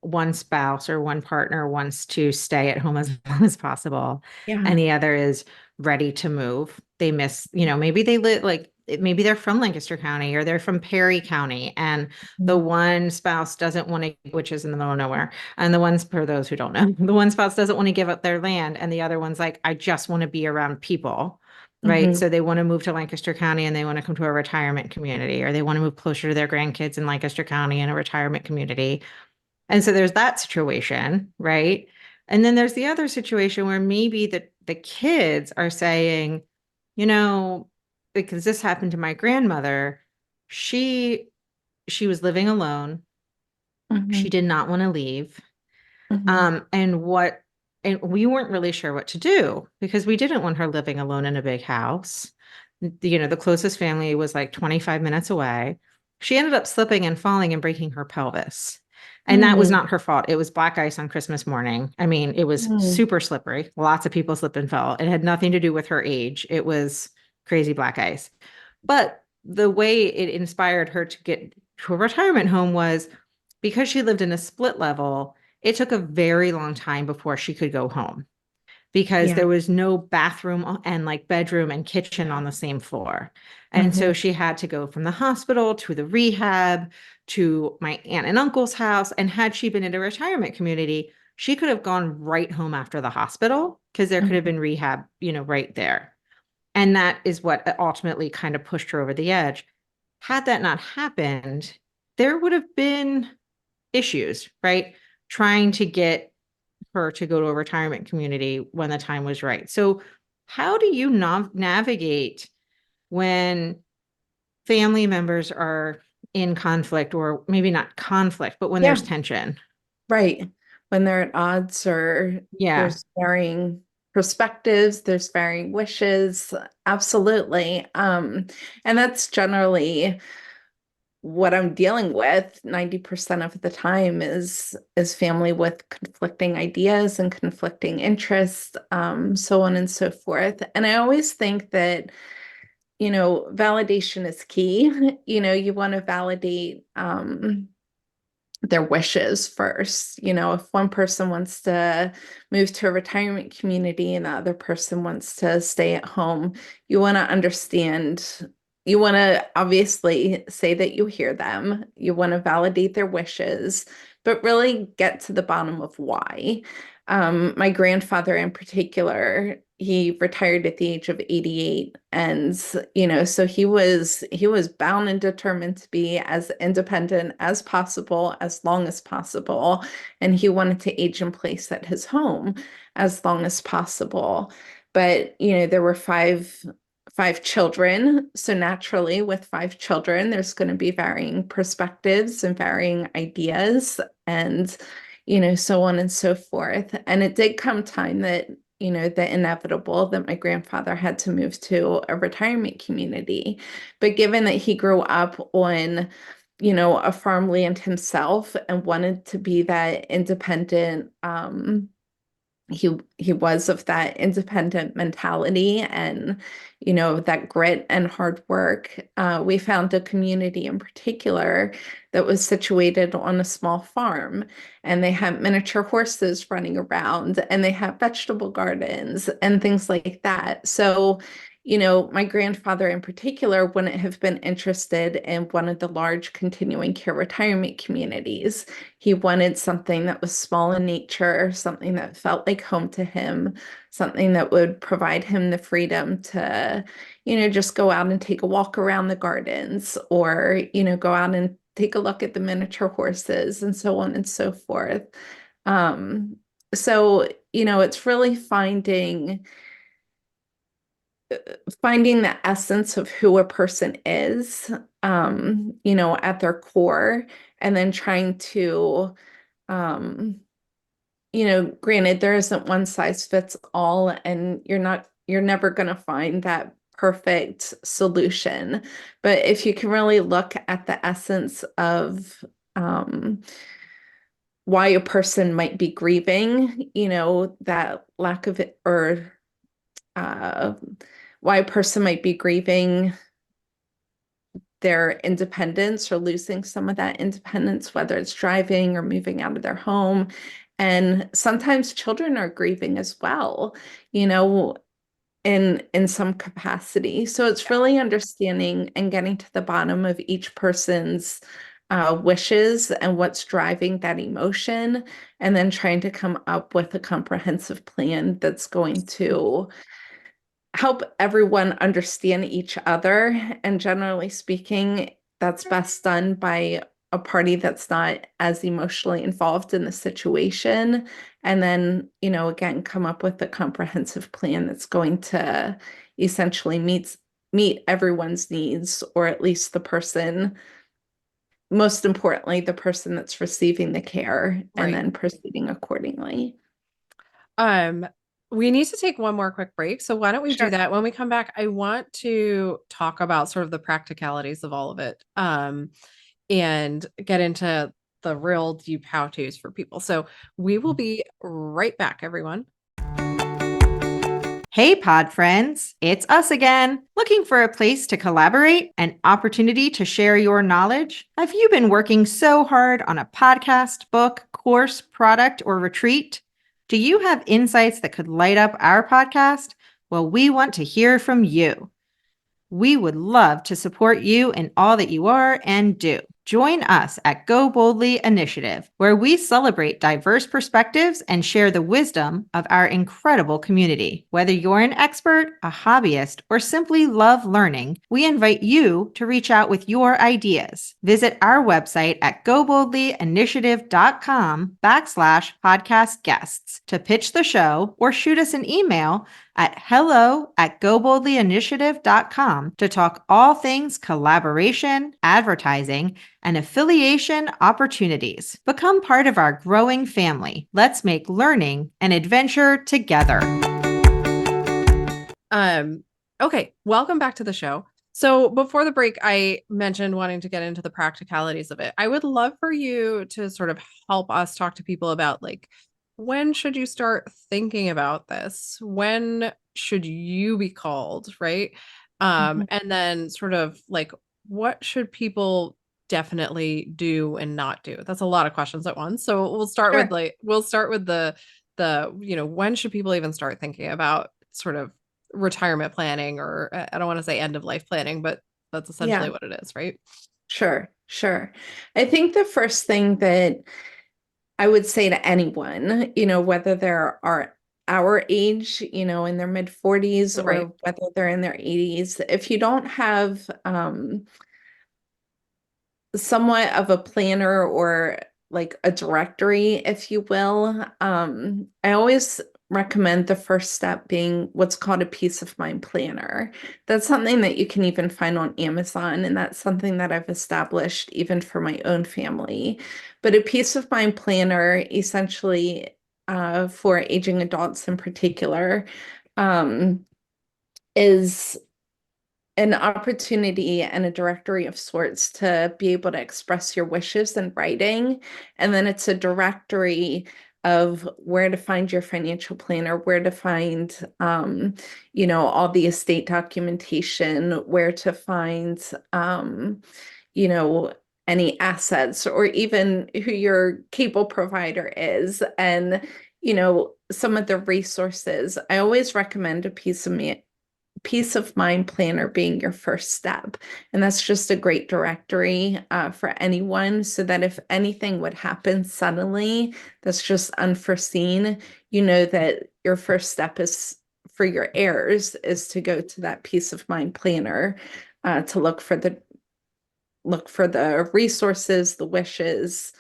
one spouse or one partner wants to stay at home as long as possible, Yeah. and the other is ready to move. They miss, maybe they live like maybe they're from Lancaster County or they're from Perry County, and the Mhm. one spouse doesn't want to, which is in the middle of nowhere. And the ones, for those who don't know, the one spouse doesn't want to give up their land, and the other one's like, I just want to be around people. Right. Mhm. So they want to move to Lancaster County and they want to come to a retirement community, or they want to move closer to their grandkids in Lancaster County in a retirement community. And so there's that situation, right? And then there's the other situation where maybe the kids are saying, you know, because this happened to my grandmother, she she was living alone. She Mhm. did not want to leave. Mhm. And we weren't really sure what to do because we didn't want her living alone in a big house. The closest family was like 25 minutes away. She ended up slipping and falling and breaking her pelvis. And that was Mhm. not her fault. It was black ice on Christmas morning. I mean, it was Mhm. super slippery. Lots of people slipped and fell. It had nothing to do with her age. It was crazy black ice. But the way it inspired her to get to a retirement home was because she lived in a split level. It took a very long time before she could go home because Yeah. there was no bathroom and like bedroom and kitchen on the same floor. And so Mhm. she had to go from the hospital to the rehab to my aunt and uncle's house. And had she been in a retirement community, she could have gone right home after the hospital because there could have Mhm. been rehab, right there. And that is what ultimately kind of pushed her over the edge. Had that not happened, there would have been issues, right? Trying to get her to go to a retirement community when the time was right. So, how do you navigate when family members are in conflict, or maybe not conflict, but when there's Yeah. tension? Right. When they're at odds or Yeah. there's varying perspectives, there's varying wishes. Absolutely. And that's generally what I'm dealing with 90% of the time is family with conflicting ideas and conflicting interests, so on and so forth. And I always think that, validation is key. You want to validate their wishes first. If one person wants to move to a retirement community and the other person wants to stay at home, you want to understand. You want to obviously say that you hear them. You want to validate their wishes, but really get to the bottom of why. My grandfather in particular, he retired at the age of 88, and so he was bound and determined to be as independent as possible, as long as possible, and he wanted to age in place at his home as long as possible. But there were five children, so naturally with five children there's going to be varying perspectives and varying ideas, and so on and so forth. And it did come time that, the inevitable, that my grandfather had to move to a retirement community. But given that he grew up on, a farmland himself and wanted to be that independent, he was of that independent mentality and that grit and hard work. We found a community in particular that was situated on a small farm, and they had miniature horses running around, and they had vegetable gardens and things like that. So my grandfather in particular wouldn't have been interested in one of the large continuing care retirement communities. He wanted something that was small in nature, something that felt like home to him, something that would provide him the freedom to, just go out and take a walk around the gardens, or, go out and take a look at the miniature horses and so on and so forth. Um, so, it's really finding the essence of who a person is, at their core, and then trying to, granted, there isn't one size fits all, and you're never going to find that perfect solution. But if you can really look at the essence of why a person might be grieving, that lack of it, or uh, why a person might be grieving their independence or losing some of that independence, whether it's driving or moving out of their home. And sometimes children are grieving as well, in some capacity. So it's really understanding and getting to the bottom of each person's wishes and what's driving that emotion, and then trying to come up with a comprehensive plan that's going to help everyone understand each other. And generally speaking, that's best done by a party that's not as emotionally involved in the situation. And then, again, come up with a comprehensive plan that's going to essentially meet everyone's needs, or at least most importantly, the person that's receiving the care, and Right. then proceeding accordingly. We need to take one more quick break. So why don't we do Sure. that? When we come back, I want to talk about sort of the practicalities of all of it. And get into the real deep how-tos for people. So we will be right back, everyone. Hey, pod friends, it's us again. Looking for a place to collaborate, an opportunity to share your knowledge? Have you been working so hard on a podcast, book, course, product, or retreat? Do you have insights that could light up our podcast? Well, we want to hear from you. We would love to support you in all that you are and do. Join us at Go Boldly Initiative, where we celebrate diverse perspectives and share the wisdom of our incredible community. Whether you're an expert, a hobbyist, or simply love learning, we invite you to reach out with your ideas. Visit our website at goboldlyinitiative.com/podcast guests to pitch the show, or shoot us an email at hello@goboldlyinitiative.com to talk all things collaboration, advertising, and affiliation opportunities. Become part of our growing family. Let's make learning an adventure together. Okay, welcome back to the show. So before the break, I mentioned wanting to get into the practicalities of it. I would love for you to sort of help us talk to people about, like, when should you start thinking about this? When should you be called, right? Mhm. And then sort of like, what should people definitely do and not do? That's a lot of questions at once. So we'll start with Sure. the when should people even start thinking about sort of retirement planning, or I don't want to say end of life planning, but that's essentially Yeah, what it is, right? sure, sure. I think the first thing that I would say to anyone, whether they're our age, in their mid 40s, Right. or whether they're in their 80s, if you don't have somewhat of a planner, or like a directory, if you will, I always recommend the first step being what's called a peace of mind planner. That's something that you can even find on Amazon, and that's something that I've established even for my own family. But a peace of mind planner, essentially, for aging adults in particular, is an opportunity and a directory of sorts to be able to express your wishes in writing. And then it's a directory of where to find your financial planner, where to find, all the estate documentation, where to find, you know, any assets, or even who your cable provider is, and, some of the resources. I always recommend a peace of mind planner being your first step. And that's just a great directory for anyone, so that if anything would happen suddenly that's just unforeseen, that your first step is for your heirs is to go to that peace of mind planner to look for the resources, the wishes,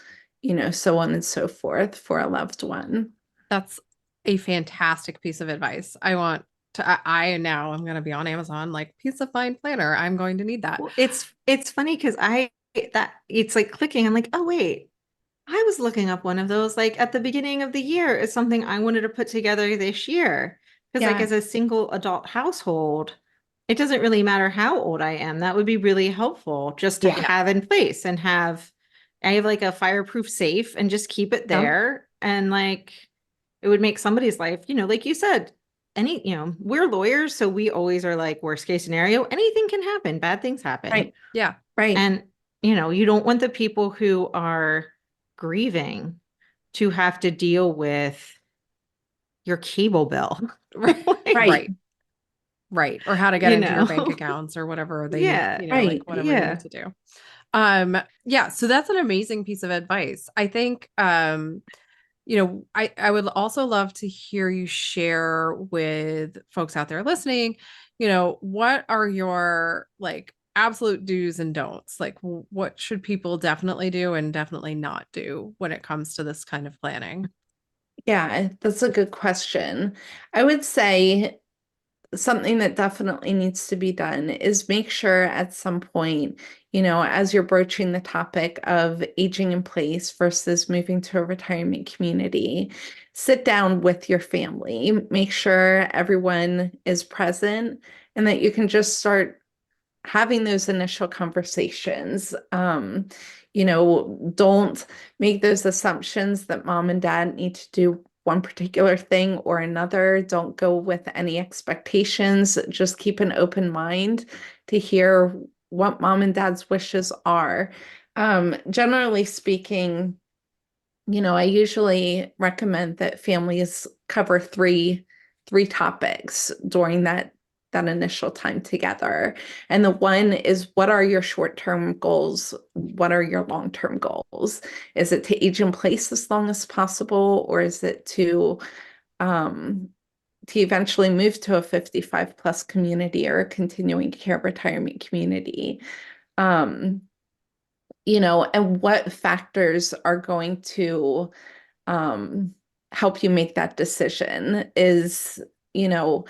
so on and so forth for a loved one. That's a fantastic piece of advice. I want to, I now I'm going to be on Amazon, like, peace of mind planner. I'm going to need that. Well, it's funny because that it's like clicking. I'm like, oh, wait, I was looking up one of those like at the beginning of the year. It's something I wanted to put together this year. Because like Yeah, as a single adult household, it doesn't really matter how old I am. That would be really helpful just to yeah, have in place and I have like a fireproof safe and just keep it yeah, there. And like it would make somebody's life, like you said, we're lawyers, so we always are like worst case scenario, anything can happen, bad things happen. right, Yeah. right. And, you don't want the people who are grieving to have to deal with your cable bill. Like, Right. Right. Right. Or how to get you into your bank know, accounts or whatever they need, yeah, Right. like whatever you need yeah. to do. Yeah, so that's an amazing piece of advice. I think I would also love to hear you share with folks out there listening, what are your like absolute do's and don'ts? Like what should people definitely do and definitely not do when it comes to this kind of planning? Yeah, that's a good question. I would say something that definitely needs to be done is make sure at some point, as you're broaching the topic of aging in place versus moving to a retirement community, sit down with your family, make sure everyone is present and that you can just start having those initial conversations. Don't make those assumptions that mom and dad need to do one particular thing or another. Don't go with any expectations. Just keep an open mind to hear what mom and dad's wishes are. Generally speaking, I usually recommend that families cover three topics during that initial time together. And the one is, what are your short-term goals? What are your long-term goals? Is it to age in place as long as possible, or is it um, to eventually move to a 55 plus community or a continuing care retirement community? Um, and what factors are going to um, help you make that decision is, you know,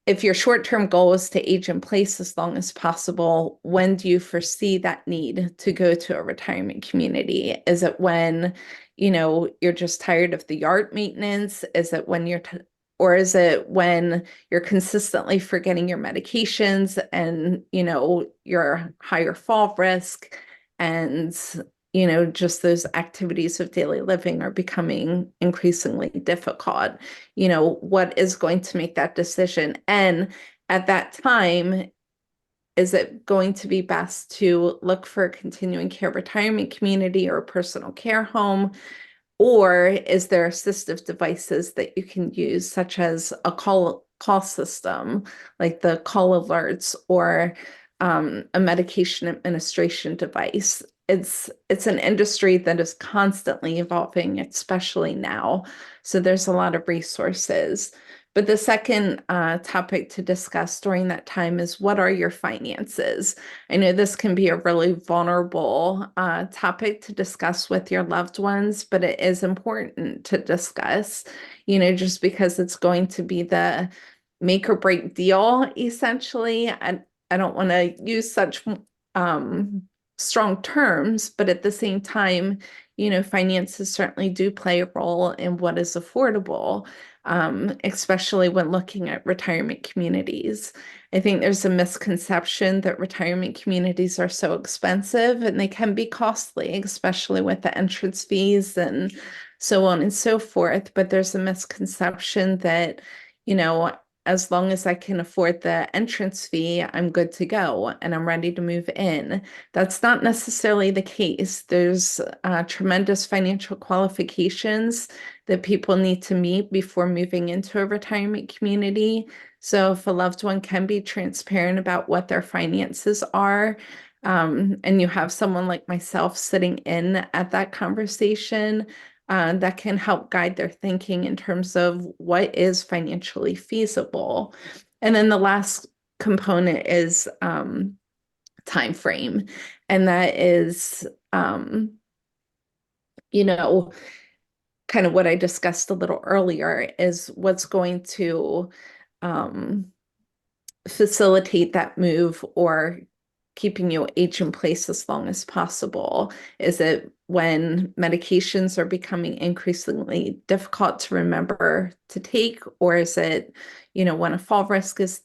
if your short-term goal is to age in place as long as possible, when do you foresee that need to go to a retirement community? Is it when, you're just tired of the yard maintenance? Is it when or is it when you're consistently forgetting your medications and, your higher fall risk and just those activities of daily living are becoming increasingly difficult? What is going to make that decision? And at that time, is it going to be best to look for a continuing care retirement community or a personal care home? Or is there assistive devices that you can use, such as a call system, like the call alerts, or a medication administration device? It's an industry that is constantly evolving, especially now. So there's a lot of resources. But the second topic to discuss during that time is, what are your finances? I know this can be a really vulnerable topic to discuss with your loved ones, but it is important to discuss, just because it's going to be the make or break deal, essentially. I don't want to use such um, strong terms, but at the same time, finances certainly do play a role in what is affordable, especially when looking at retirement communities. I think there's a misconception that retirement communities are so expensive, and they can be costly, especially with the entrance fees and so on and so forth. But there's a misconception that, you know, as long as I can afford the entrance fee, I'm good to go and I'm ready to move in. That's not necessarily the case. There's tremendous financial qualifications that people need to meet before moving into a retirement community. So if a loved one can be transparent about what their finances are, and you have someone like myself sitting in at that conversation, that can help guide their thinking in terms of what is financially feasible. And then the last component is time frame, and that is you know kind of what I discussed a little earlier, is what's going to um, facilitate that move or keeping you age in place as long as possible? Is it when medications are becoming increasingly difficult to remember to take? Or is it, when a fall risk is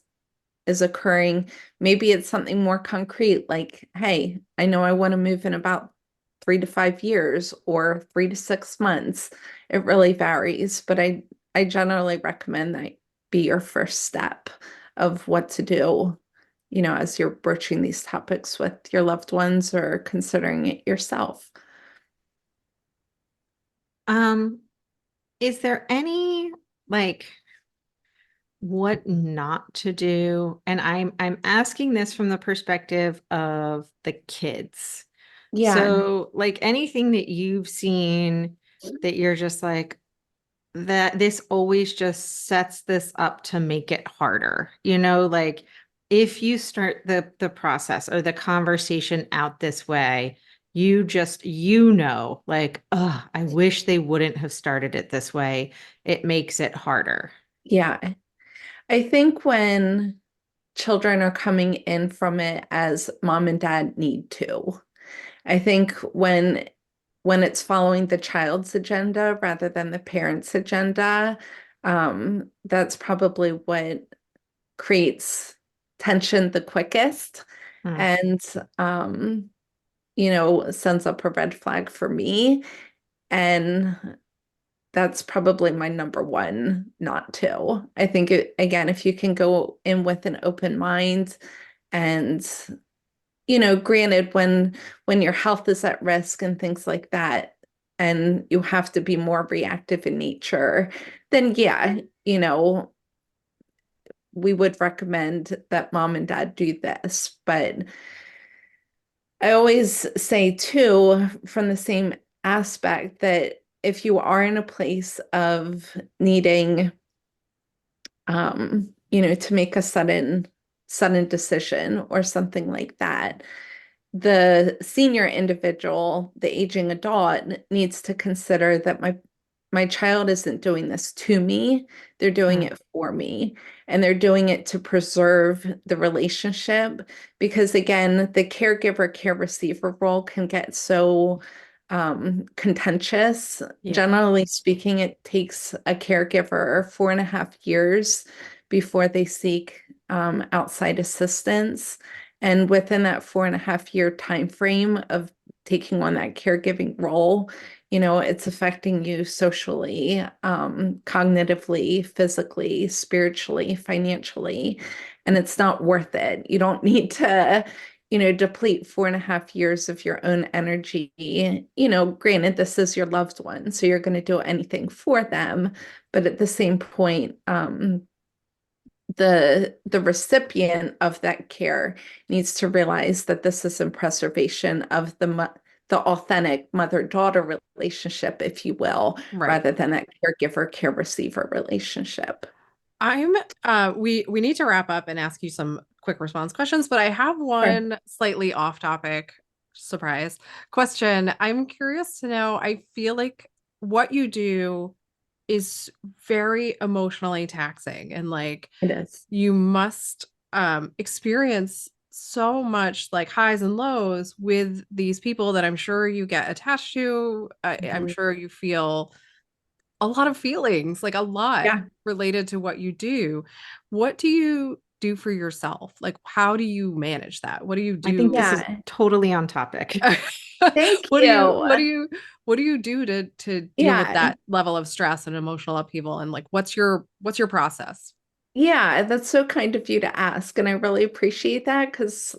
occurring? Maybe it's something more concrete, like, hey, I know I want to move in about 3 to 5 years or 3 to 6 months. It really varies, but I generally recommend that be your first step of what to do, as you're broaching these topics with your loved ones or considering it yourself. Is there any like what not to do? And I'm asking this from the perspective of the kids. Yeah. So like anything that you've seen that you're just like, that this always just sets this up to make it harder. Like if you start the process or the conversation out this way, you just, like, oh, I wish they wouldn't have started it this way. It makes it harder. Yeah. I think when children are coming in from it as mom and dad need to, I think when it's following the child's agenda rather than the parent's agenda, that's probably what creates tension the quickest Hmm. and sends up a red flag for me. And that's probably my number one not to. I think again, if you can go in with an open mind and granted, when your health is at risk and things like that, and you have to be more reactive in nature, then yeah, we would recommend that mom and dad do this. But I always say too, from the same aspect, that if you are in a place of needing, to make a sudden decision or something like that, the senior individual, the aging adult, needs to consider that my child isn't doing this to me, they're doing Hmm. it for me, and they're doing it to preserve the relationship. Because again, the caregiver care receiver role can get so contentious. Yeah. Generally speaking, it takes a caregiver 4.5 years before they seek outside assistance. And within that 4.5 year time frame of taking on that caregiving role, it's affecting you socially, cognitively, physically, spiritually, financially, and it's not worth it. You don't need to, deplete 4.5 years of your own energy. Granted, this is your loved one, so you're going to do anything for them, but at the same point, the recipient of that care needs to realize that this is in preservation of the authentic mother-daughter relationship, if you will, Right. rather than that caregiver care receiver relationship. We need to wrap up and ask you some quick response questions, but I have one slightly off topic surprise question. I'm curious to know, I feel like what you do is very emotionally taxing, and like It is. you must experience so much like highs and lows with these people that I'm sure you get attached to. I'm Mhm. sure you feel a lot of feelings, like a lot Yeah. related to what you do. What do you do for yourself? Like, how do you manage that? What do you I think do? this is Yeah. totally on topic. Thank What do you you. what do you do to deal with Yeah. that level of stress and emotional upheaval? And like, what's your process? Yeah, that's so kind of you to ask. And I really appreciate that because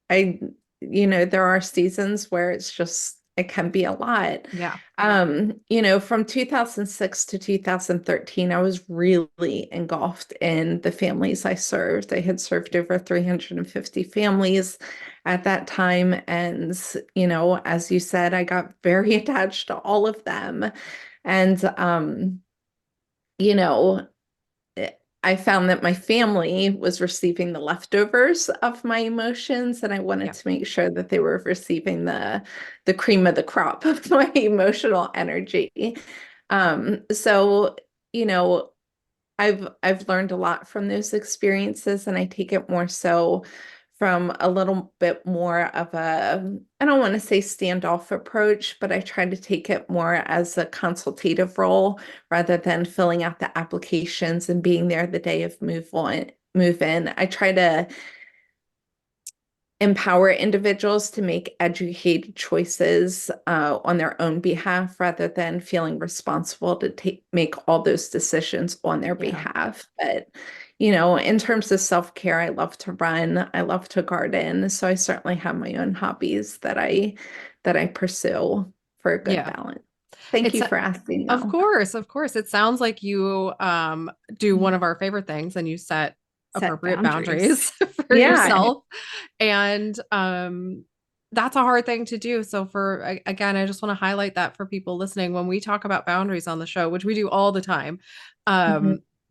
I, there are seasons where it can be a lot. Yeah. From 2006 to 2013, I was really engulfed in the families I served. I had served over 350 families at that time. And, as you said, I got very attached to all of them. And, you know, I found that my family was receiving the leftovers of my emotions, and I wanted Yeah. to make sure that they were receiving the cream of the crop of my emotional energy. So, you know, I've learned a lot from those experiences, and I take it more so from a little bit more of a, I don't want to say standoff approach, but I try to take it more as a consultative role rather than filling out the applications and being there the day of move in. I try to empower individuals to make educated choices on their own behalf rather than feeling responsible to make all those decisions on their behalf. But, in terms of self-care, I love to run, I love to garden. So I certainly have my own hobbies that I pursue for a good balance. Thank you for asking. Of course. It sounds like you do one of our favorite things and you set appropriate boundaries for yourself. And that's a hard thing to do. So again, I just want to highlight that for people listening, when we talk about boundaries on the show, which we do all the time,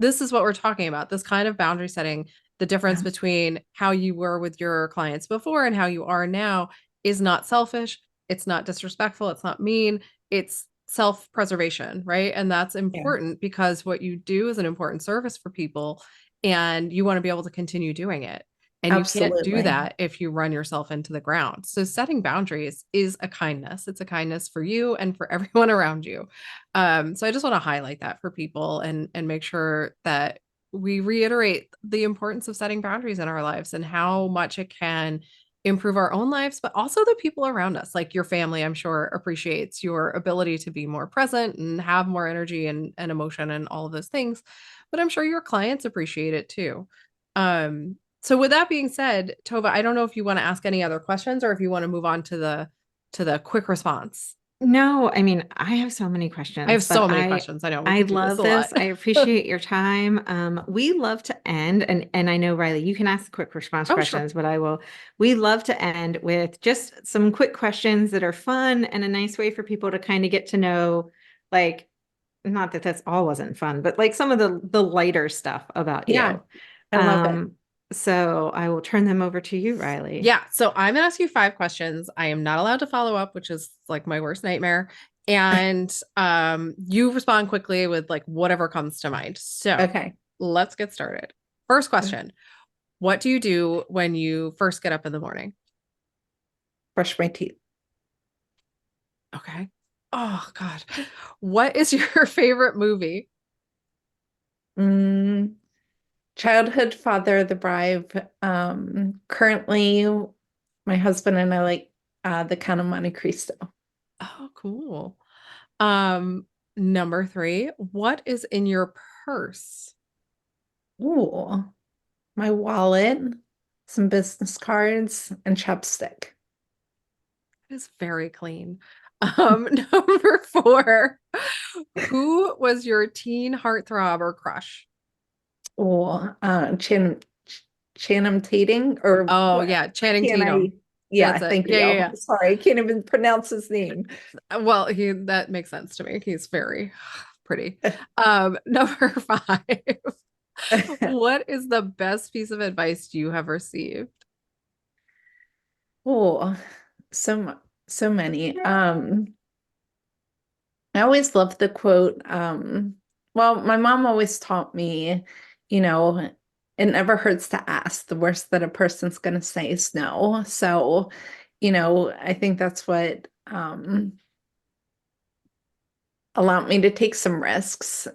this is what we're talking about, this kind of boundary setting. The difference between how you were with your clients before and how you are now is not selfish. It's not disrespectful. It's not mean. It's self-preservation, right? And that's important because what you do is an important service for people and you want to be able to continue doing it. And you can't do that if you run yourself into the ground. So setting boundaries is a kindness. It's a kindness for you and for everyone around you. So I just want to highlight that for people and make sure that we reiterate the importance of setting boundaries in our lives and how much it can improve our own lives, but also the people around us. Like your family, I'm sure, appreciates your ability to be more present and have more energy and emotion and all of those things. But I'm sure your clients appreciate it too. So with that being said, Tova, I don't know if you want to ask any other questions or if you want to move on to the quick response. No, I mean, I have so many questions. I have so many questions. I know. I love this. I appreciate your time. We love to end, and I know, Riley, you can ask quick response questions, but we love to end with just some quick questions that are fun and a nice way for people to kind of get to know, like, not that that's all wasn't fun, but like some of the lighter stuff about you. I love it. So I will turn them over to you, Riley. Yeah. So I'm going to ask you 5 questions. I am not allowed to follow up, which is like my worst nightmare. And you respond quickly with like whatever comes to mind. So let's get started. First question. What do you do when you first get up in the morning? Brush my teeth. Okay. Oh, God. What is your favorite movie? Childhood Father the Bride. Currently, my husband and I like The Count of Monte Cristo. Oh, cool. Number 3, what is in your purse? Ooh, my wallet, some business cards, and chapstick. It is very clean. Number 4, who was your teen heartthrob or crush? Oh, Channing Tatum or Channing Tatum. Thank you. Yeah. Sorry, I can't even pronounce his name. Well, that makes sense to me. He's very pretty. Number 5. What is the best piece of advice you have received? Oh, so many. I always loved the quote. Well, my mom always taught me, it never hurts to ask. The worst that a person's going to say is no. So, I think that's what allowed me to take some risks,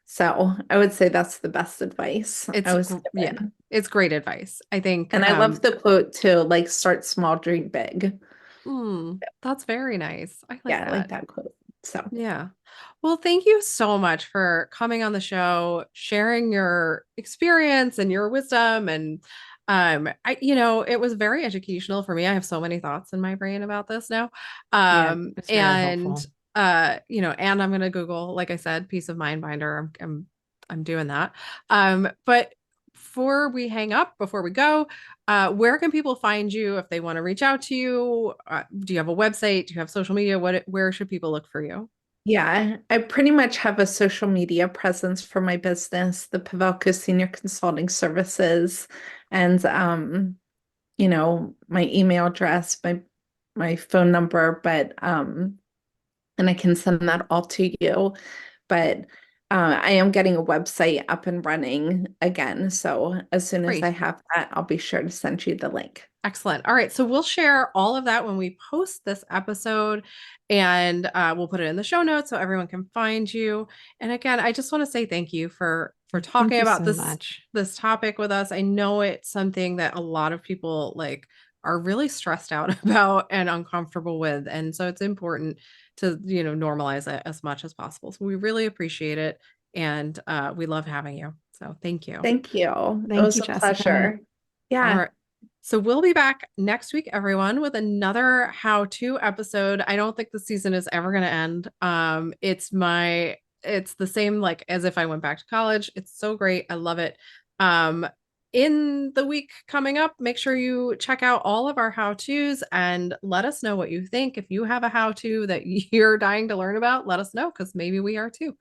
So I would say that's the best advice I was given. It's great advice, I think. And I love the quote too, like start small, dream big. That's very nice. I like that quote. So yeah. Well, thank you so much for coming on the show, sharing your experience and your wisdom. And it was very educational for me. I have so many thoughts in my brain about this now. And and I'm gonna Google, like I said, peace of mind binder. I'm doing that. But before we hang up, before we go, where can people find you if they want to reach out to you? Do you have a website? Do you have social media? Where should people look for you? Yeah, I pretty much have a social media presence for my business, the Pavelko Senior Consulting Services, and my email address, my phone number, but and I can send that all to you. But I am getting a website up and running again. So as soon as Great. I have that, I'll be sure to send you the link. Excellent. All right. So we'll share all of that when we post this episode, and we'll put it in the show notes so everyone can find you. And again, I just want to say thank you for talking you about so much. this topic with us. I know it's something that a lot of people like are really stressed out about and uncomfortable with. And so it's important to, normalize it as much as possible. So we really appreciate it. And we love having you. So thank you. Thank you. It Thank was you, a Jessica. pleasure. Yeah. All right. So we'll be back next week, everyone, with another how-to episode. I don't think the season is ever going to end. It's the same like as if I went back to college. It's so great. I love it. In the week coming up, make sure you check out all of our how-tos and let us know what you think. If you have a how-to that you're dying to learn about, let us know, because maybe we are too.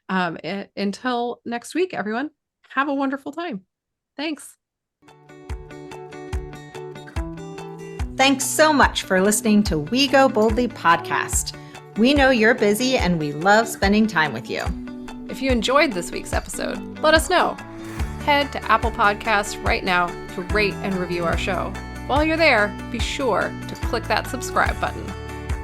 Until next week, everyone, have a wonderful time. Thanks. Thanks so much for listening to We Go Boldly podcast. We know you're busy and we love spending time with you. If you enjoyed this week's episode, let us know. Head to Apple Podcasts right now to rate and review our show. While you're there, be sure to click that subscribe button.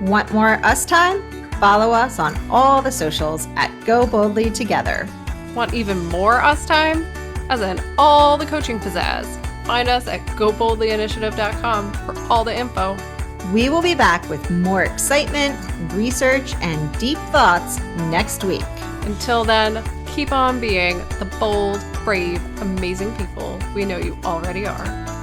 Want more us time? Follow us on all the socials at Go Boldly Together. Want even more us time? As in all the coaching pizzazz. Find us at goboldlyinitiative.com for all the info. We will be back with more excitement, research, and deep thoughts next week. Until then, keep on being the bold, brave, amazing people we know you already are.